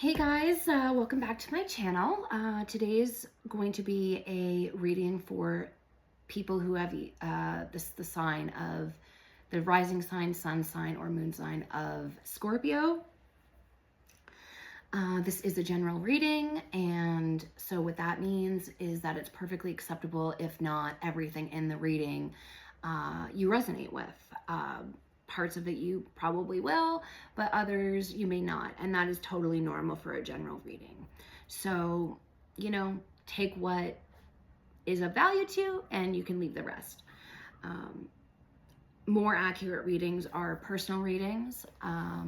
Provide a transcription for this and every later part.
Hey guys, welcome back to my channel. Today's going to be a reading for people who have the sign of the rising sign, sun sign, or moon sign of Scorpio. This is a general reading, and so what that means is that it's perfectly acceptable if not everything in the reading you resonate with. Parts of it you probably will, but others you may not, and that is totally normal for a general reading. So, take what is of value to you, and you can leave the rest. More accurate readings are personal readings,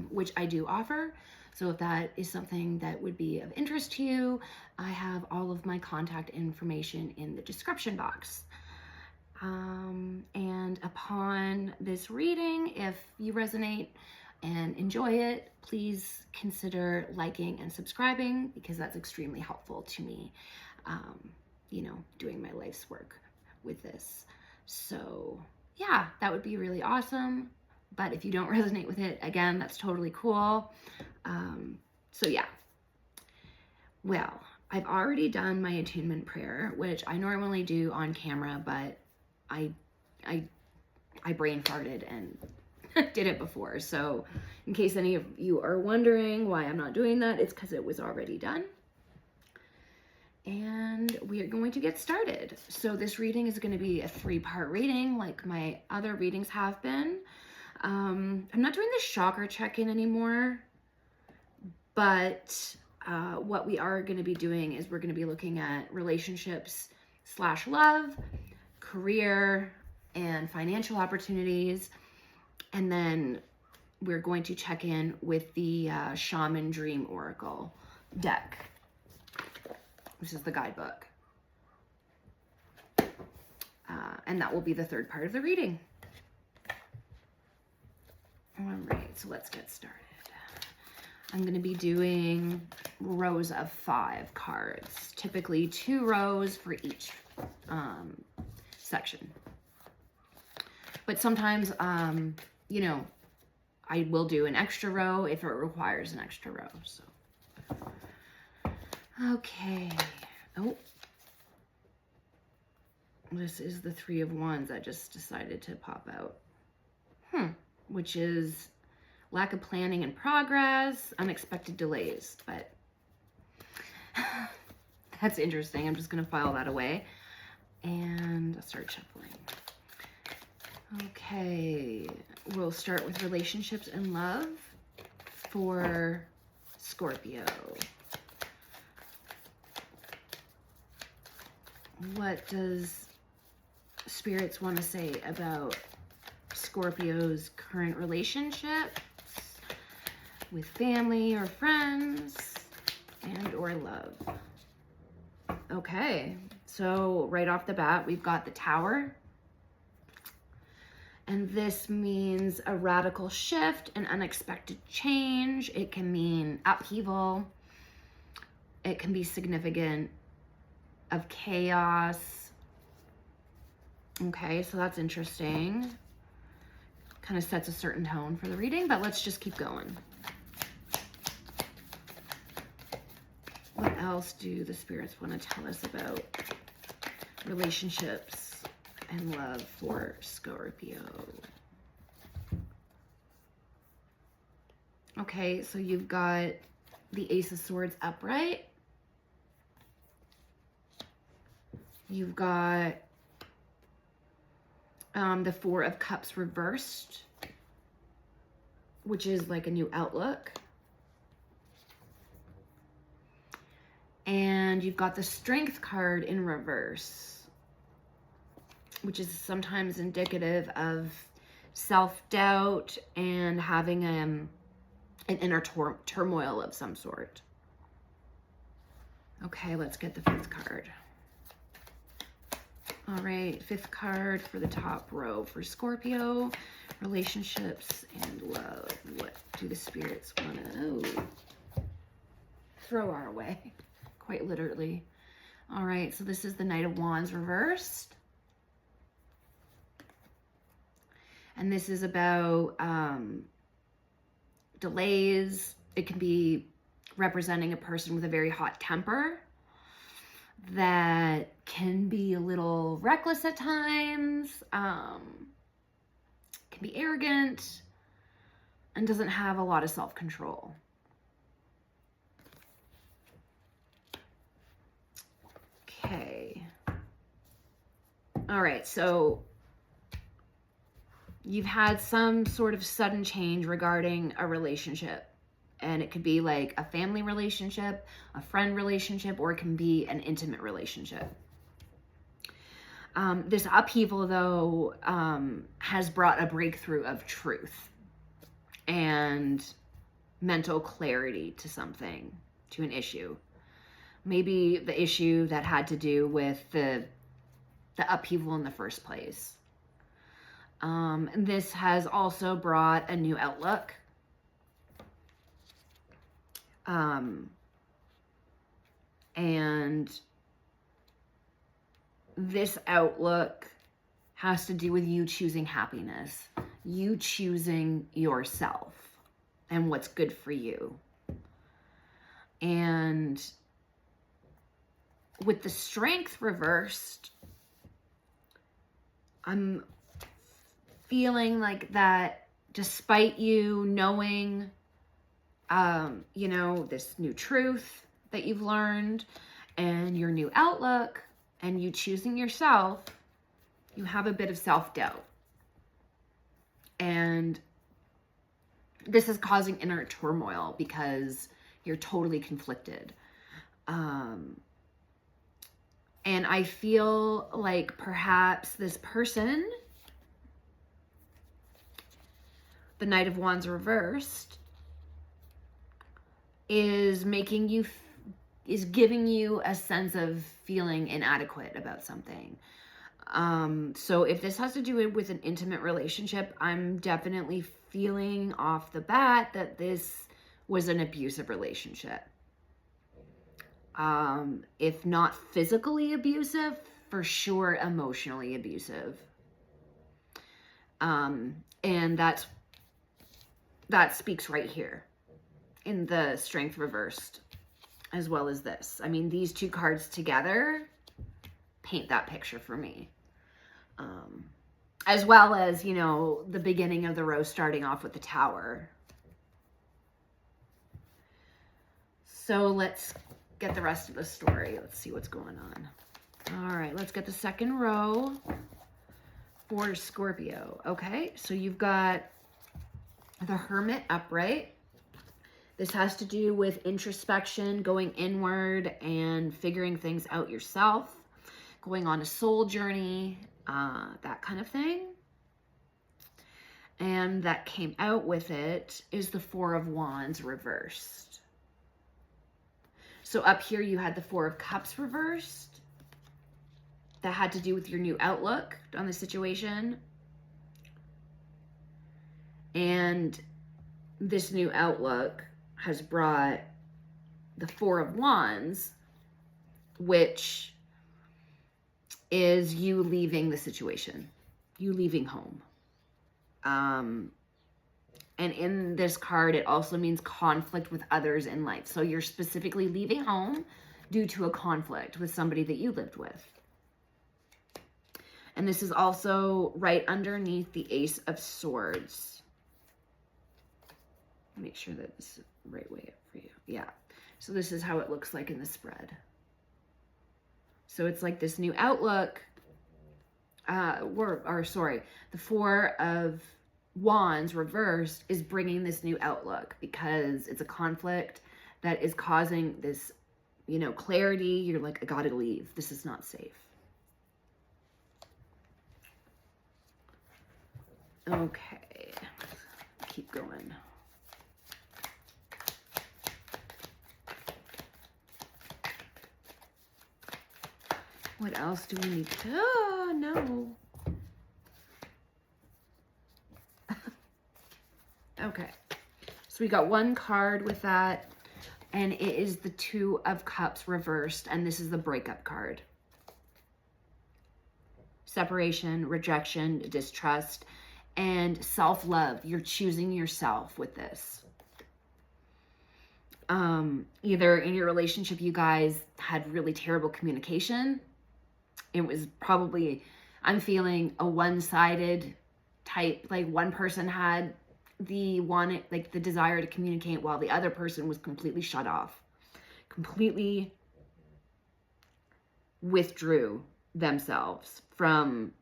which I do offer. So if that is something that would be of interest to you, I have all of my contact information in the description box. And upon this reading, if you resonate and enjoy it, please consider liking and subscribing, because that's extremely helpful to me, doing my life's work with this. So yeah, that would be really awesome. But if you don't resonate with it, again, that's totally cool. So yeah. Well, I've already done my attunement prayer, which I normally do on camera, but I brain farted and did it before. So in case any of you are wondering why I'm not doing that, it's because it was already done. And we are going to get started. So this reading is going to be a 3-part reading like my other readings have been. I'm not doing the chakra check-in anymore, but what we are going to be doing is we're going to be looking at relationships / love, career, and financial opportunities. And then we're going to check in with the Shaman Dream Oracle deck. This is the guidebook. And that will be the 3rd part of the reading. All right, so let's get started. I'm going to be doing rows of 5 cards, typically 2 rows for each section. But sometimes, I will do an extra row if it requires an extra row. So, okay. Oh, this is the 3 of Wands that just decided to pop out. Which is lack of planning and progress, unexpected delays, but that's interesting. I'm just going to file that away and I'll start shuffling. Okay, we'll start with relationships and love for Scorpio. What does spirits want to say about Scorpio's current relationships with family or friends and or love? Okay, so right off the bat, we've got the Tower. And this means a radical shift, an unexpected change. It can mean upheaval. It can be significant of chaos. Okay, so that's interesting. Kind of sets a certain tone for the reading, but let's just keep going. What else do the spirits want to tell us about relationships and love for Scorpio? Okay, so you've got the Ace of Swords upright. You've got the 4 of Cups reversed, which is like a new outlook. And you've got the Strength card in reverse, which is sometimes indicative of self-doubt and having an inner turmoil of some sort. Okay, let's get the 5th card. All right, 5th card for the top row for Scorpio, relationships and love. What do the spirits want to throw our way? Quite literally. All right, so this is the Knight of Wands reversed. And this is about delays. It can be representing a person with a very hot temper that can be a little reckless at times, can be arrogant, and doesn't have a lot of self-control. Okay. All right, so you've had some sort of sudden change regarding a relationship. And it could be like a family relationship, a friend relationship, or it can be an intimate relationship. This upheaval, though, has brought a breakthrough of truth and mental clarity to something, to an issue. Maybe the issue that had to do with the upheaval in the first place. This has also brought a new outlook. And this outlook has to do with you choosing happiness, you choosing yourself and what's good for you. And with the Strength reversed, I'm feeling like that despite you knowing, you know, this new truth that you've learned and your new outlook and you choosing yourself, you have a bit of self-doubt. And this is causing inner turmoil because you're totally conflicted. And I feel like perhaps this person, the Knight of Wands reversed, is making you, is giving you a sense of feeling inadequate about something. So if this has to do with an intimate relationship, I'm definitely feeling off the bat that this was an abusive relationship. If not physically abusive, for sure emotionally abusive. And that speaks right here in the Strength reversed, as well as this. I mean, these two cards together paint that picture for me. As well as, you know, the beginning of the rose starting off with the Tower. So let's get the rest of the story. Let's see what's going on. All right, let's get the second row for Scorpio. Okay, so you've got the Hermit upright. This has to do with introspection, going inward and figuring things out yourself, going on a soul journey, that kind of thing. And that came out with it is the Four of Wands reversed. So up here you had the Four of Cups reversed. That had to do with your new outlook on the situation. And this new outlook has brought the Four of Wands, which is you leaving the situation, you leaving home. And in this card, it also means conflict with others in life. So you're specifically leaving home due to a conflict with somebody that you lived with. And this is also right underneath the Ace of Swords. Make sure that this is the right way up for you. Yeah. So this is how it looks like in the spread. So it's like this new outlook, the Four of Wands reversed is bringing this new outlook because it's a conflict that is causing this, you know, clarity. You're like, I gotta leave. This is not safe. Okay, keep going. What else do we need to, oh, no. Okay, so we got one card with that, and it is the Two of Cups reversed, and this is the breakup card. Separation, rejection, distrust, and self-love. You're choosing yourself with this. Either in your relationship, you guys had really terrible communication. It was probably, I'm feeling a one-sided type, like one person had the desire to communicate while the other person was completely shut off, completely withdrew themselves from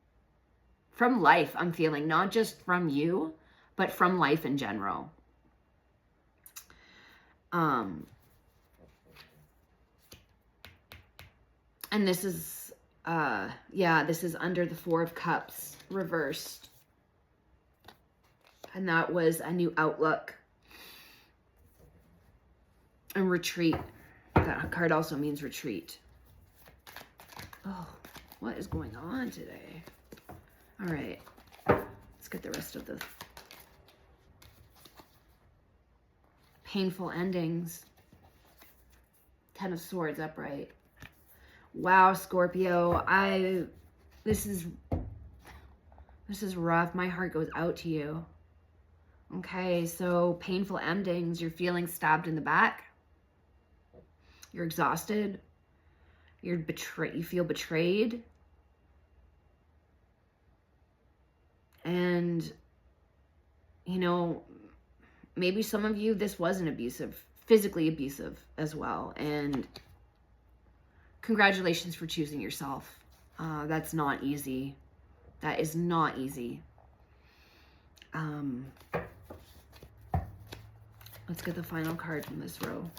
life. I'm feeling not just from you, but from life in general. And this is, this is under the Four of Cups reversed. And that was a new outlook and retreat. That card also means retreat. Oh, what is going on today? All right, let's get the rest of the painful endings. Ten of Swords upright. Wow, Scorpio, this is rough. My heart goes out to you. Okay, so painful endings. You're feeling stabbed in the back. You're exhausted. You feel betrayed. And, you know, maybe some of you, this was an abusive, physically abusive as well. And congratulations for choosing yourself. That's not easy. That is not easy. Let's get the final card from this row.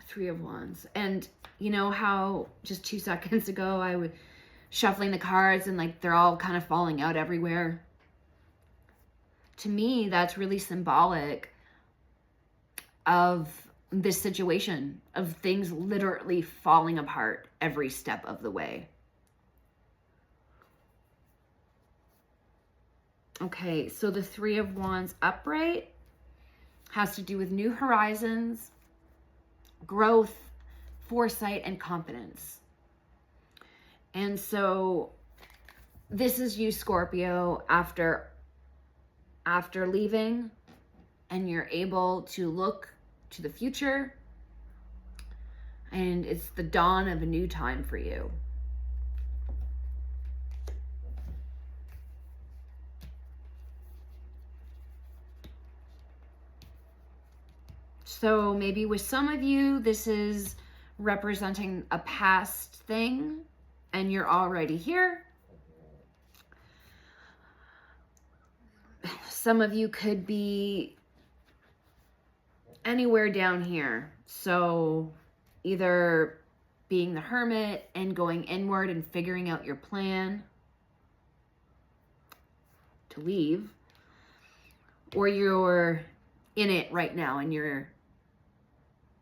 Three of Wands. And you know how just 2 seconds ago I was shuffling the cards and like they're all kind of falling out everywhere? To me, that's really symbolic of this situation, of things literally falling apart every step of the way. Okay, so the Three of Wands upright has to do with new horizons, growth, foresight, and confidence. And so this is you, Scorpio, after leaving, and you're able to look to the future, and it's the dawn of a new time for you. So maybe with some of you, this is representing a past thing and you're already here. Some of you could be anywhere down here. So either being the hermit and going inward and figuring out your plan to leave, or you're in it right now and you're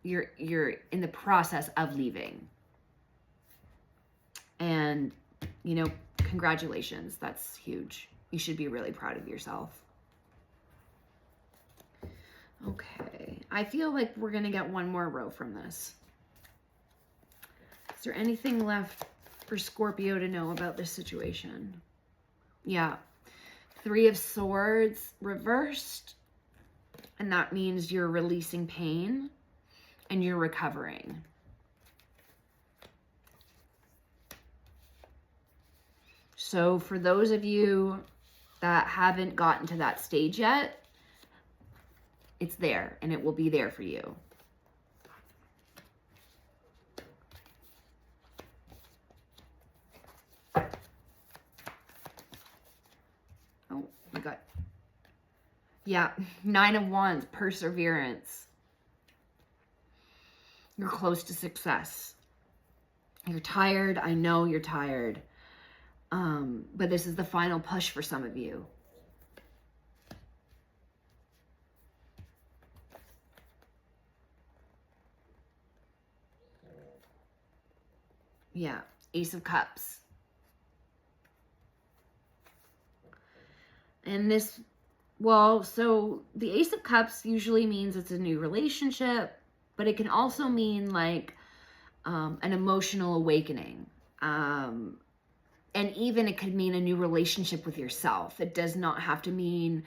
in the process of leaving. And, you know, congratulations. That's huge. You should be really proud of yourself. Okay. I feel like we're going to get one more row from this. Is there anything left for Scorpio to know about this situation? Yeah. Three of Swords reversed. And that means you're releasing pain and you're recovering. So for those of you that haven't gotten to that stage yet, it's there and it will be there for you. Oh, we got, yeah, Nine of Wands, perseverance. You're close to success. You're tired. I know you're tired. But this is the final push for some of you. Yeah, Ace of Cups. And this, well, so the Ace of Cups usually means it's a new relationship, but it can also mean like an emotional awakening. And even it could mean a new relationship with yourself. It does not have to mean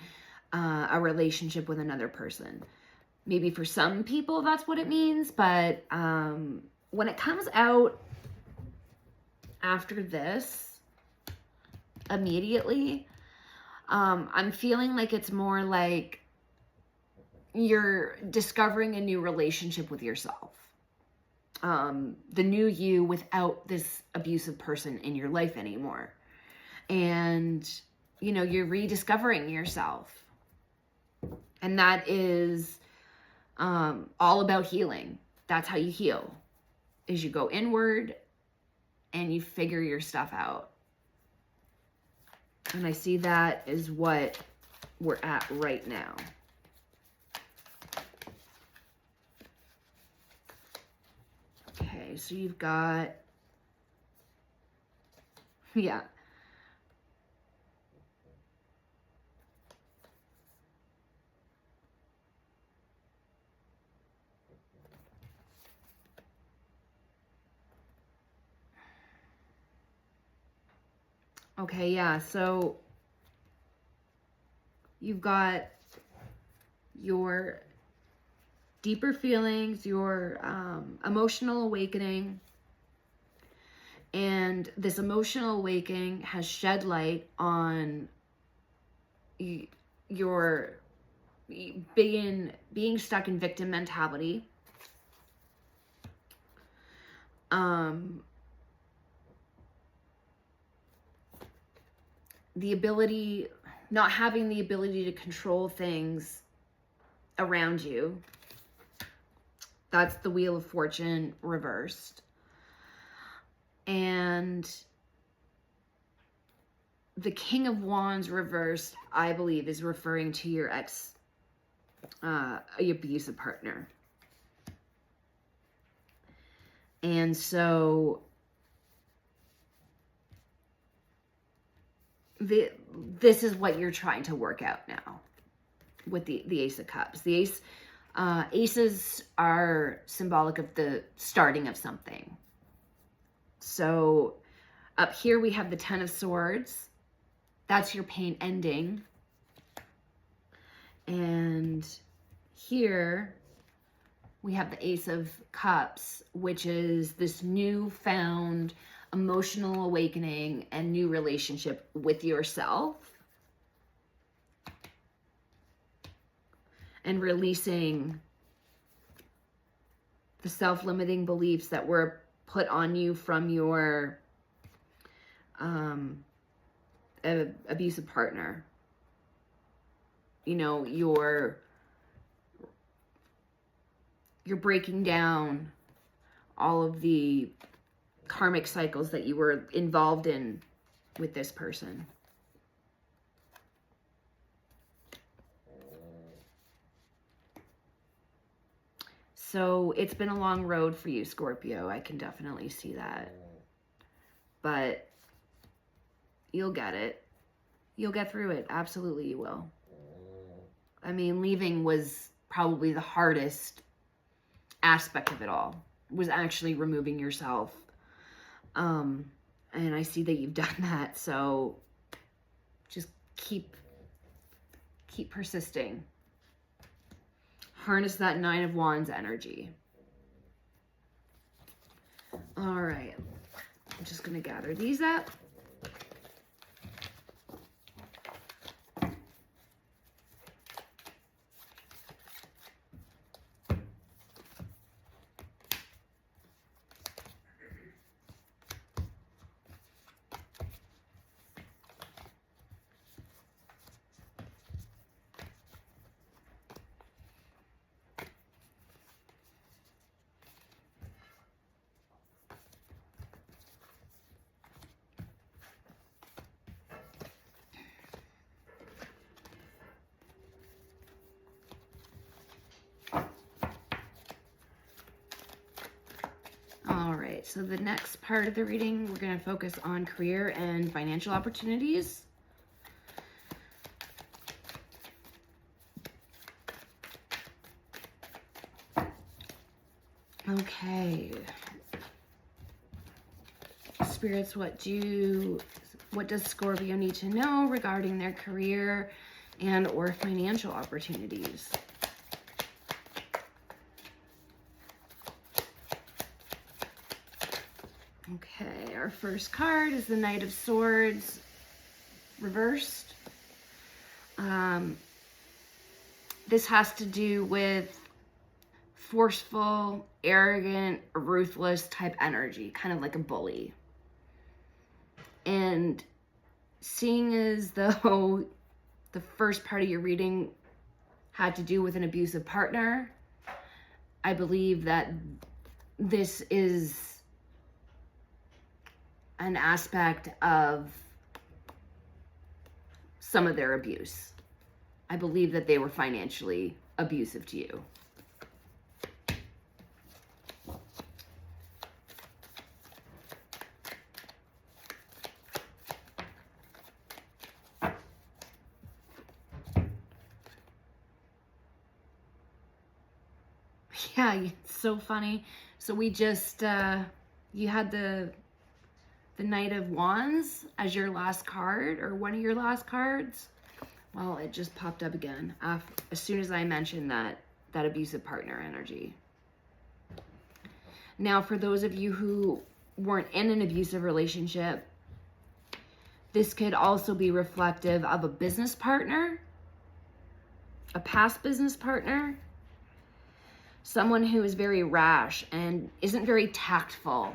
a relationship with another person. Maybe for some people that's what it means, but when it comes out after this, immediately, I'm feeling like it's more like you're discovering a new relationship with yourself. The new you without this abusive person in your life anymore. And, you know, you're rediscovering yourself. And that is all about healing. That's how you heal, is you go inward and you figure your stuff out. And I see that is what we're at right now. Okay, so you've got, yeah. Okay, yeah, so you've got your deeper feelings, your emotional awakening, and this emotional awakening has shed light on your being stuck in victim mentality. The ability, not having the ability to control things around you. That's the Wheel of Fortune reversed. And the King of Wands reversed, I believe, is referring to your abusive partner. And so this is what you're trying to work out now with the Ace of Cups. The aces are symbolic of the starting of something. So up here we have the Ten of Swords. That's your pain ending. And here we have the Ace of Cups, which is this newfound emotional awakening and new relationship with yourself. And releasing the self-limiting beliefs that were put on you from your abusive partner. You know, you're breaking down all of the karmic cycles that you were involved in with this person. So it's been a long road for you, Scorpio. I can definitely see that. But you'll get it. You'll get through it. Absolutely you will. I mean, leaving was probably the hardest aspect of it all. Was actually removing yourself. And I see that you've done that. So just keep persisting. Harness that Nine of Wands energy. All right. I'm just going to gather these up. So the next part of the reading, we're going to focus on career and financial opportunities. Okay. Spirits, what do What does Scorpio need to know regarding their career and or financial opportunities? Okay, our first card is the Knight of Swords reversed. This has to do with forceful, arrogant, ruthless type energy, kind of like a bully. And seeing as though the first part of your reading had to do with an abusive partner, I believe that this is an aspect of some of their abuse. I believe that they were financially abusive to you. Yeah, it's so funny. So we just, you had the Knight of Wands as your last card, or one of your last cards. Well, it just popped up again as soon as I mentioned that abusive partner energy. Now, for those of you who weren't in an abusive relationship, this could also be reflective of a business partner, a past business partner, someone who is very rash and isn't very tactful,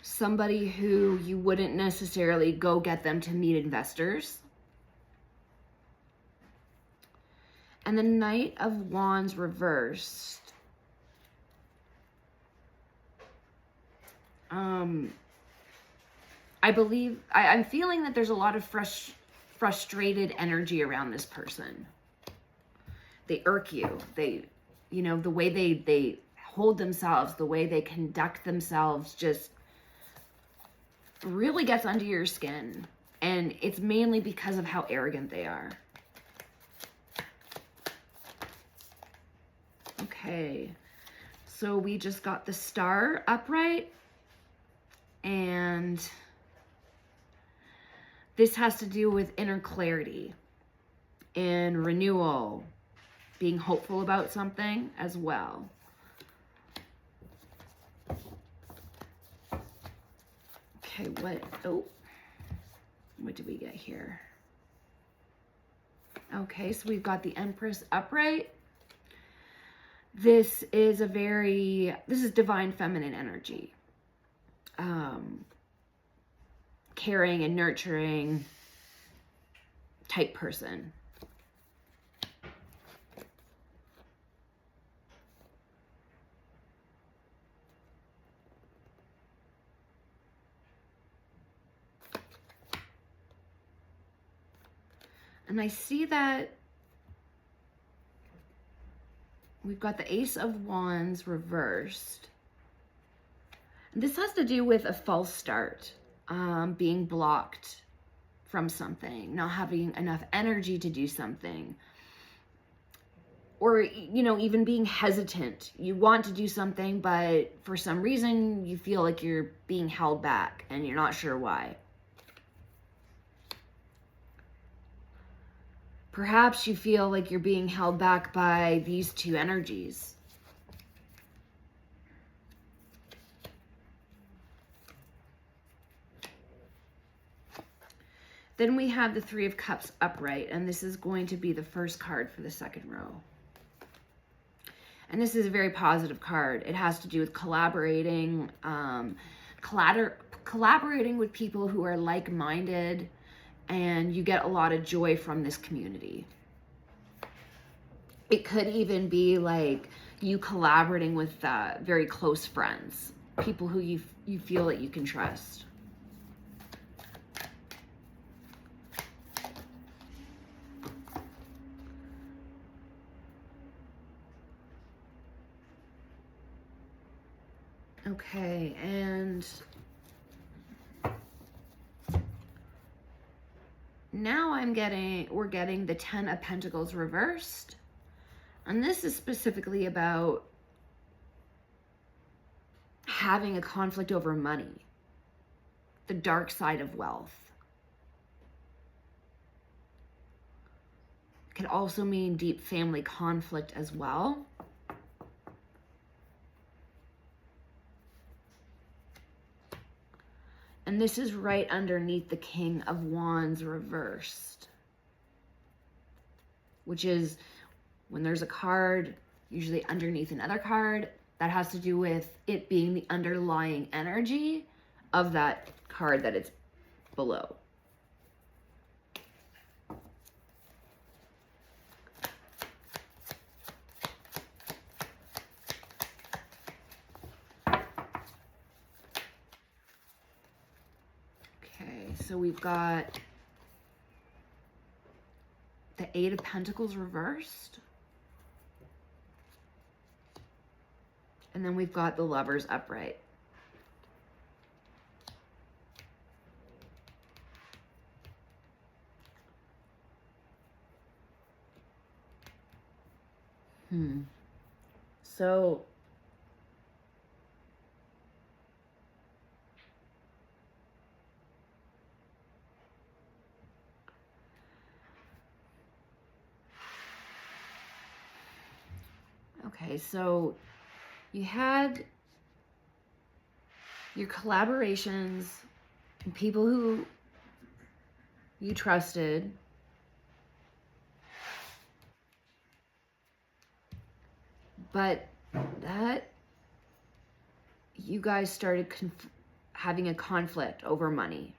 somebody who you wouldn't necessarily go get them to meet investors. And the Knight of Wands reversed. I believe, I'm feeling that there's a lot of frustrated energy around this person. They irk you. They, you know, the way they hold themselves, the way they conduct themselves just really gets under your skin. And it's mainly because of how arrogant they are. Okay, so we just got the Star upright, and this has to do with inner clarity and renewal, being hopeful about something as well. Okay, what did we get here? Okay, so we've got the Empress upright. This is divine feminine energy. Caring and nurturing type person. And I see that we've got the Ace of Wands reversed. This has to do with a false start, being blocked from something, not having enough energy to do something, or, you know, even being hesitant. You want to do something, but for some reason you feel like you're being held back and you're not sure why. Perhaps you feel like you're being held back by these two energies. Then we have the Three of Cups upright, and this is going to be the first card for the second row. And this is a very positive card. It has to do with collaborating, collaborating with people who are like-minded, and you get a lot of joy from this community. It could even be like you collaborating with very close friends, people who you feel that you can trust. Okay, and now we're getting the Ten of Pentacles reversed. And this is specifically about having a conflict over money, the dark side of wealth. could also mean deep family conflict as well. And this is right underneath the King of Wands reversed, which is when there's a card, usually underneath another card, that has to do with it being the underlying energy of that card that it's below. Okay, so we've got the Eight of Pentacles reversed. And then we've got the Lovers upright. So okay, so you had your collaborations, people who you trusted, but that you guys started having a conflict over money.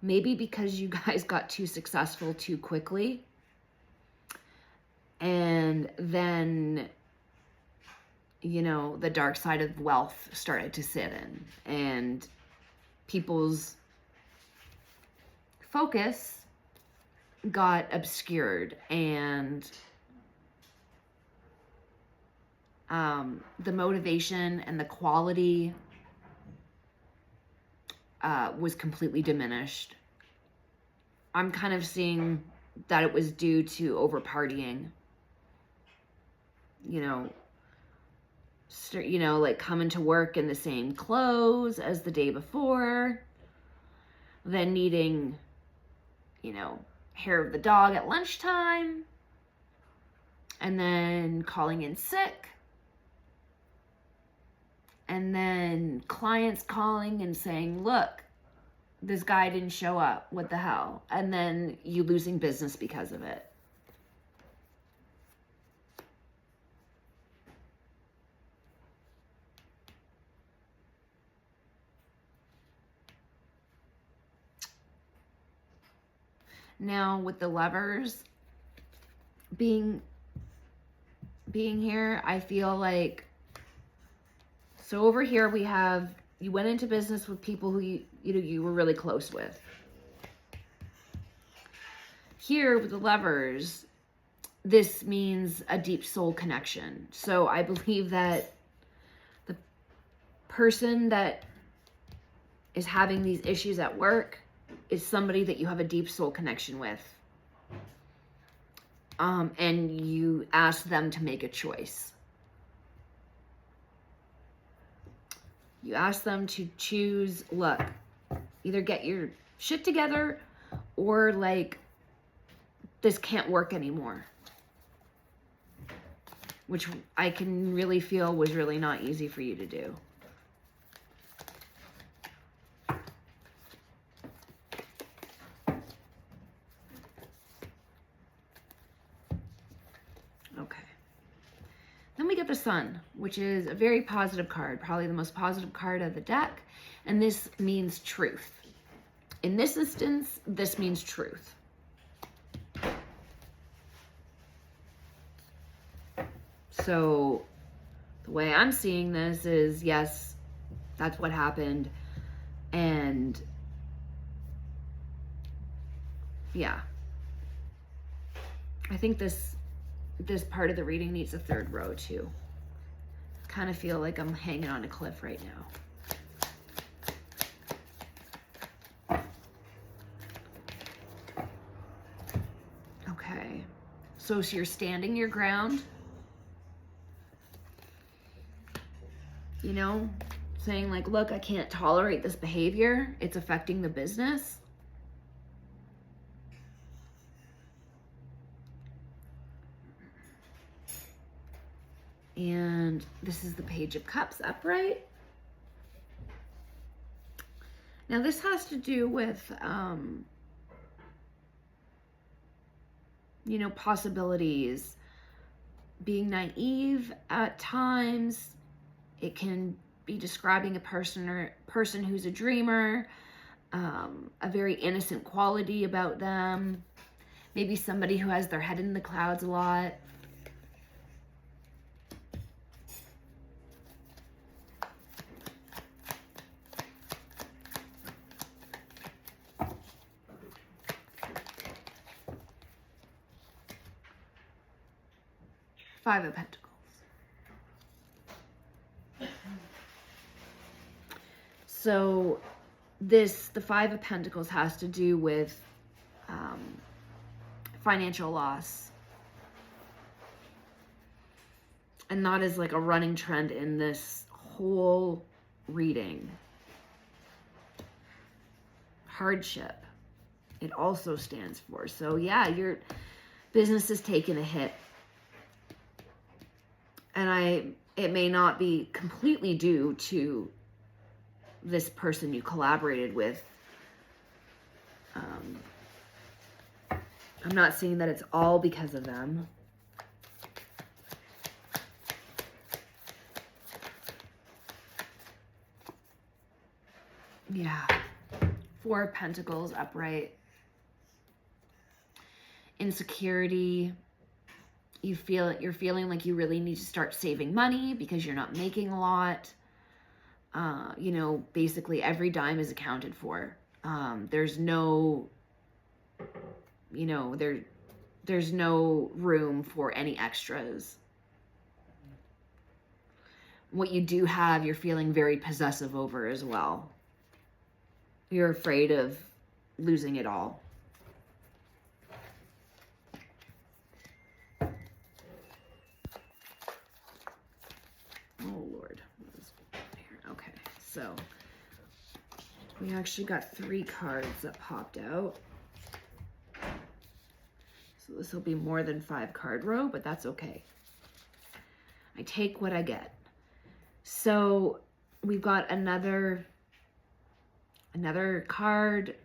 Maybe because you guys got too successful too quickly. And then, you know, the dark side of wealth started to sit in. And people's focus got obscured. And the motivation and the quality was completely diminished. I'm kind of seeing that it was due to over partying. You know, like coming to work in the same clothes as the day before, then needing, you know, hair of the dog at lunchtime, and then calling in sick, and then clients calling and saying, look, this guy didn't show up, what the hell? And then you losing business because of it. Now with the Lovers being here, I feel like, so over here we have, you went into business with people who you were really close with. Here with the Lovers, this means a deep soul connection. So I believe that the person that is having these issues at work is somebody that you have a deep soul connection with. And you ask them to make a choice. You ask them to choose, look, either get your shit together or like, this can't work anymore. Which I can really feel was really not easy for you to do. Okay. Then we get the Sun, which is a very positive card, probably the most positive card of the deck. And this means truth. In this instance, this means truth. So the way I'm seeing this is, yes, that's what happened. And yeah, I think this part of the reading needs a third row too. Kind of feel like I'm hanging on a cliff right now. Okay, so you're standing your ground. You know, saying like, look, I can't tolerate this behavior. It's affecting the business. And this is the Page of Cups upright. Now this has to do with, you know, possibilities, being naive at times. It can be describing a person who's a dreamer, a very innocent quality about them. Maybe somebody who has their head in the clouds a lot. Five of Pentacles. So the Five of Pentacles has to do with financial loss. And that is like a running trend in this whole reading. Hardship, it also stands for. So yeah, your business is taking a hit. And it may not be completely due to this person you collaborated with. I'm not saying that it's all because of them. Yeah. Four of Pentacles upright. Insecurity. You're feeling like you really need to start saving money because you're not making a lot. You know, basically every dime is accounted for. There's no, you know, there's no room for any extras. What you do have, you're feeling very possessive over as well. You're afraid of losing it all. Oh, Lord. Okay, so we actually got 3 cards that popped out. So this will be more than 5 card row, but that's okay. I take what I get. So we've got another card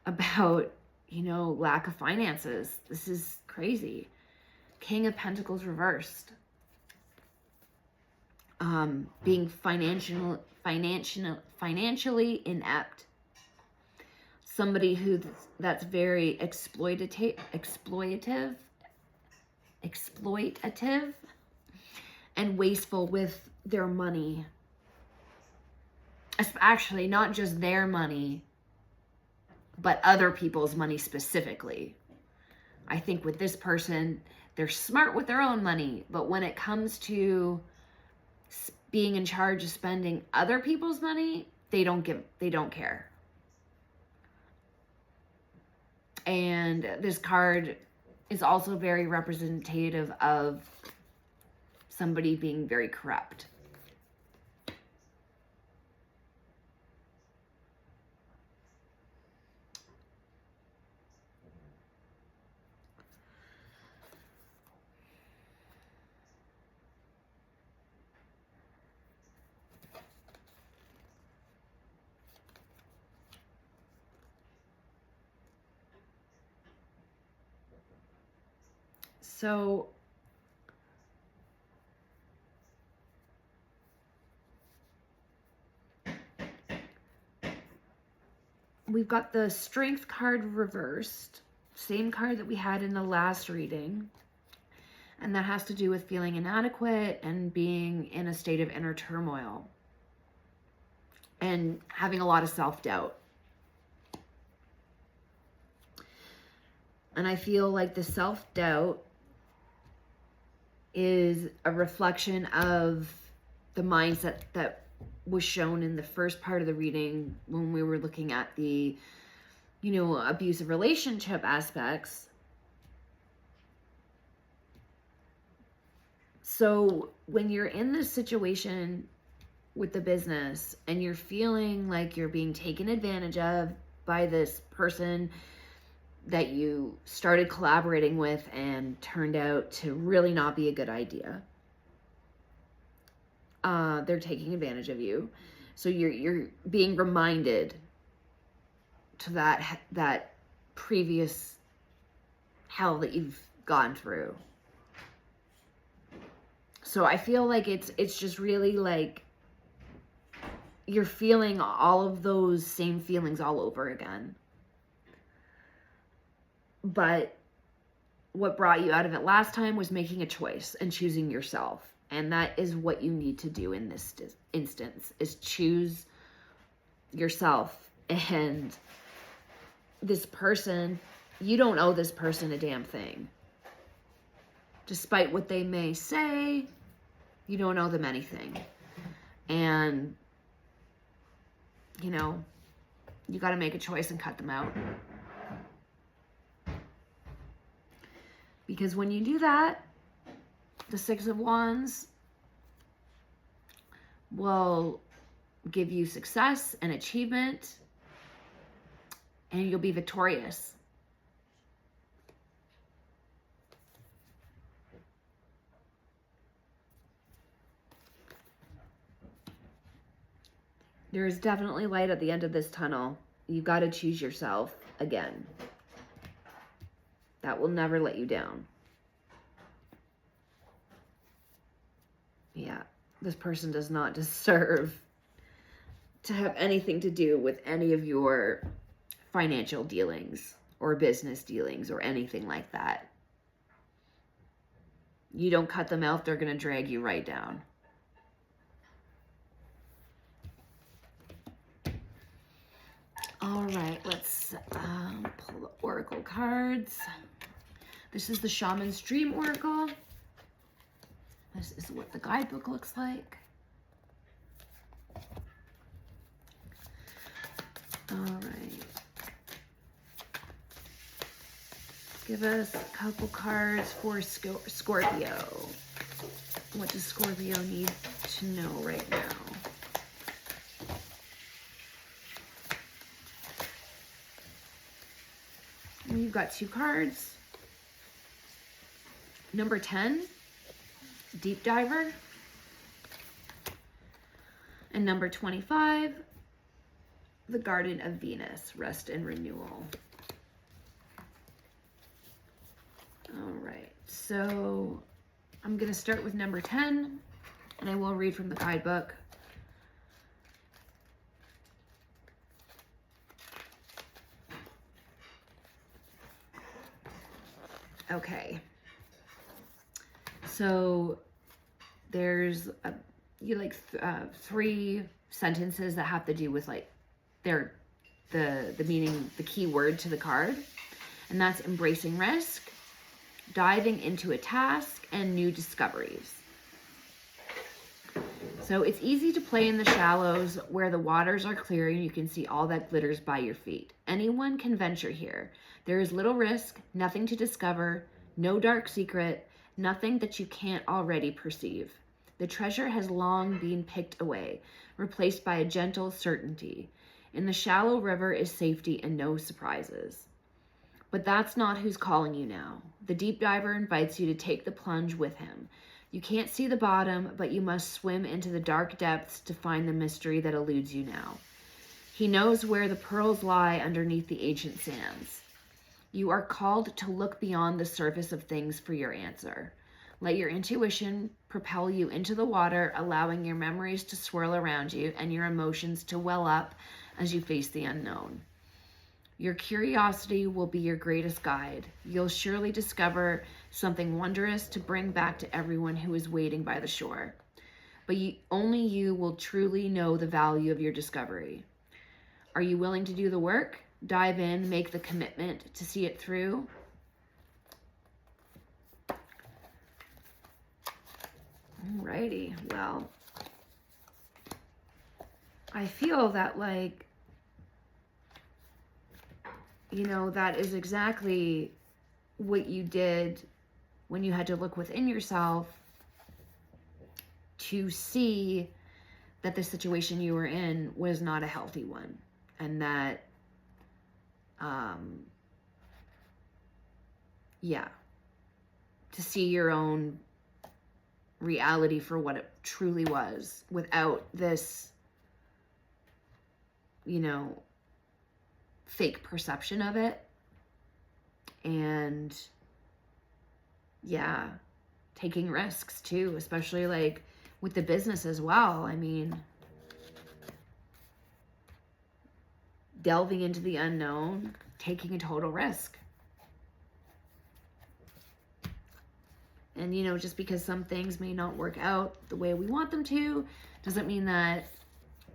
about, you know, lack of finances. This is crazy. King of Pentacles reversed. Being financially inept. Somebody that's very exploitative, and wasteful with their money. Actually, not just their money, but other people's money specifically. I think with this person, they're smart with their own money, but when it comes to being in charge of spending other people's money, they don't care. And this card is also very representative of somebody being very corrupt. So we've got the Strength card reversed, same card that we had in the last reading. And that has to do with feeling inadequate and being in a state of inner turmoil and having a lot of self-doubt. And I feel like the self-doubt is a reflection of the mindset that was shown in the first part of the reading when we were looking at the, you know, abusive relationship aspects. So when you're in this situation with the business and you're feeling like you're being taken advantage of by this person, that you started collaborating with and turned out to really not be a good idea. They're taking advantage of you. So you're being reminded to that previous hell that you've gone through. So I feel like it's just really like you're feeling all of those same feelings all over again. But what brought you out of it last time was making a choice and choosing yourself. And that is what you need to do in this instance, is choose yourself. And this person, you don't owe this person a damn thing. Despite what they may say, you don't owe them anything. And, you know, you got to make a choice and cut them out. Because when you do that, the Six of Wands will give you success and achievement, and you'll be victorious. There is definitely light at the end of this tunnel. You've got to choose yourself again. That will never let you down. Yeah, this person does not deserve to have anything to do with any of your financial dealings or business dealings or anything like that. You don't cut them out, they're going to drag you right down. All right, let's pull the Oracle cards. This is the Shaman's Dream Oracle. This is what the guidebook looks like. All right. Give us a couple cards for Scorpio. What does Scorpio need to know right now? We've got two cards. Number 10, Deep Diver. And number 25, the Garden of Venus, Rest and Renewal. All right, so I'm going to start with number 10, and I will read from the guidebook. Okay. So there's three sentences that have to do with like the meaning, the key word to the card, and that's embracing risk, diving into a task, and new discoveries. So it's easy to play in the shallows where the waters are clear and you can see all that glitters by your feet. Anyone can venture here. There is little risk, nothing to discover, no dark secret, nothing that you can't already perceive. The treasure has long been picked away, replaced by a gentle certainty. In the shallow river is safety and no surprises. But that's not who's calling you now. The deep diver invites you to take the plunge with him. You can't see the bottom, but you must swim into the dark depths to find the mystery that eludes you now. He knows where the pearls lie underneath the ancient sands. You are called to look beyond the surface of things for your answer. Let your intuition propel you into the water, allowing your memories to swirl around you and your emotions to well up as you face the unknown. Your curiosity will be your greatest guide. You'll surely discover something wondrous to bring back to everyone who is waiting by the shore. But only you will truly know the value of your discovery. Are you willing to do the work? Dive in, make the commitment to see it through. Alrighty, well, I feel that that is exactly what you did when you had to look within yourself to see that the situation you were in was not a healthy one, and that yeah, to see your own reality for what it truly was without this, you know, fake perception of it. And yeah, taking risks too, especially like with the business as well. I mean, delving into the unknown, taking a total risk. And, you know, just because some things may not work out the way we want them to, doesn't mean that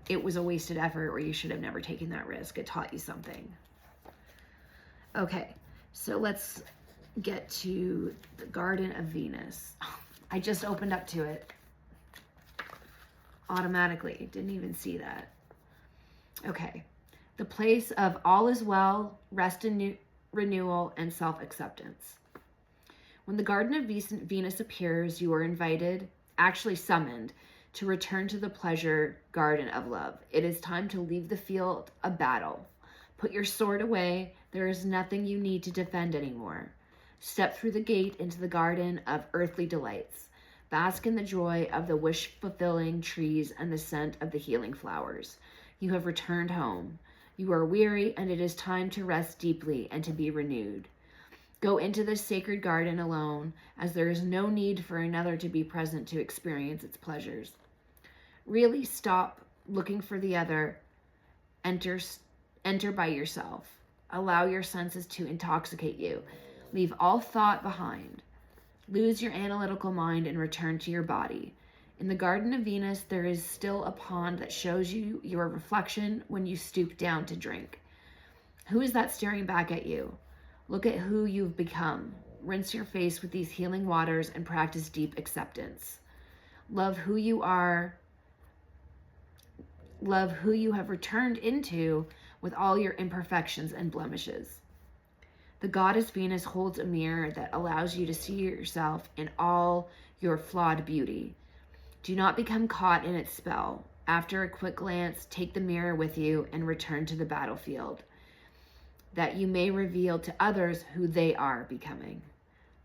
it was a wasted effort or you should have never taken that risk. It taught you something. Okay, so let's get to the Garden of Venus. I just opened up to it automatically. Didn't even see that. Okay, the place of all is well, rest and renewal, and self-acceptance. When the Garden of Venus appears, you are invited, actually summoned, to return to the pleasure garden of love. It is time to leave the field of battle. Put your sword away. There is nothing you need to defend anymore. Step through the gate into the garden of earthly delights. Bask in the joy of the wish-fulfilling trees and the scent of the healing flowers. You have returned home. You are weary, and it is time to rest deeply and to be renewed. Go into this sacred garden alone, as there is no need for another to be present to experience its pleasures. Really stop looking for the other. Enter by yourself. Allow your senses to intoxicate you. Leave all thought behind. Lose your analytical mind and return to your body. In the Garden of Venus, there is still a pond that shows you your reflection when you stoop down to drink. Who is that staring back at you? Look at who you've become. Rinse your face with these healing waters and practice deep acceptance. Love who you are. Love who you have returned into with all your imperfections and blemishes. The goddess Venus holds a mirror that allows you to see yourself in all your flawed beauty. Do not become caught in its spell. After a quick glance, take the mirror with you and return to the battlefield, that you may reveal to others who they are becoming.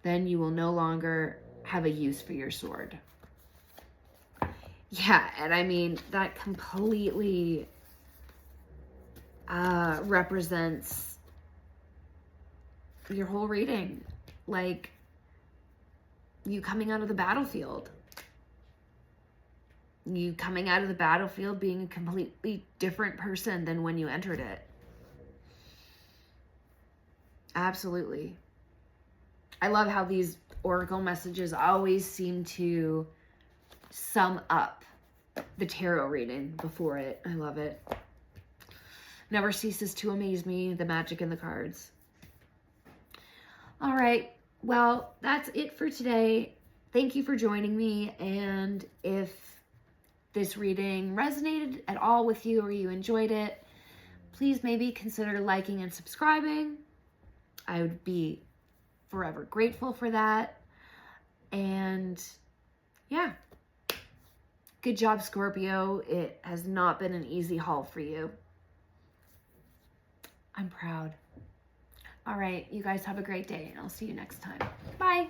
Then you will no longer have a use for your sword. Yeah, and I mean, that completely represents your whole reading. Like, you coming out of the battlefield. You coming out of the battlefield being a completely different person than when you entered it. Absolutely. I love how these oracle messages always seem to sum up the tarot reading before it. I love it. Never ceases to amaze me, the magic in the cards. All right. Well, that's it for today. Thank you for joining me. And if this reading resonated at all with you or you enjoyed it, please maybe consider liking and subscribing. I would be forever grateful for that. And yeah, good job, Scorpio. It has not been an easy haul for you. I'm proud. All right, you guys have a great day, and I'll see you next time. Bye.